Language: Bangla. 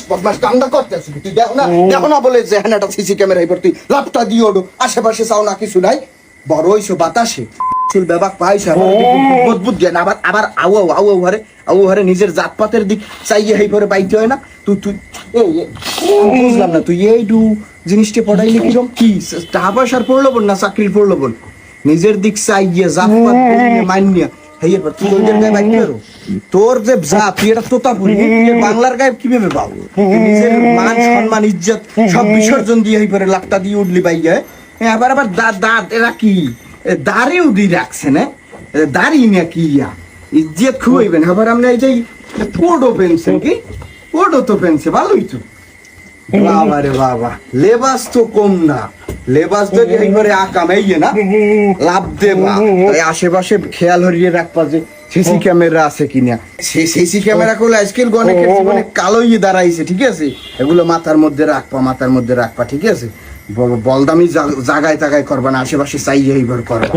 বদমাস কামটা করতেছিস তুই, দেখো না বলে যে হ্যাঁ সিসি ক্যামেরা এবার তুই লাপটা দিয়ে ওঠো, আশেপাশে চাও না কিছু নাই, বড় হইছো বাতাসে চুল বেবাক পাইছে বুদ্ধ জ্ঞান, আবার আবার আউ হারে নিজের জাতপাতের দিক চাইয়ে হেই পরে পাইতে হয় না। তুই তুই বুঝলাম না, তুই এইটু জিনিসটা পড়াইলে কিরম কি টাকা পয়সার পড়লো বোন না চাকরির পড়লো বোন, নিজের দিক চাইয়ে জাতপাত মানিয়া হেই পর তুই ওইটার গায়ে বাইক বেরো, তোর যে জাত তুই এটা তোতাপুরি, বাংলার গায়ে কিভাবে পাবো? নিজের মান সম্মান ইজ্জত সব বিসর্জন দিয়ে হেই পরে লাখটা দিয়ে উঠলি বাইকে, আবার আবার দাঁত এরা কি দাঁড়িয়েও দিয়ে রাখছে না, দাঁড়িয়ে না কি ইজ্জত খুঁইবেন আবার আমরা এই যে পোডো পেনছেন কি পোডো তো পেনছে ভালোই তো, বাবা রে বাবা লেবাস তো কম না, লেবাস যদি একবারে আকামাইয়ে না লাভ দেবা, তাই আশেপাশে খেয়াল হরিয়ে রাখবা যে সিসি ক্যামেরা আছে কিনা, সিসি ক্যামেরা গুলো আজকাল অনেকের জীবনে কালোই দাঁড়াইছে, ঠিক আছে, এগুলো মাথার মধ্যে রাখবা ঠিক আছে, বলদামি জায়গায় করবা না, আশেপাশে চাইয়ে এইবার করবা।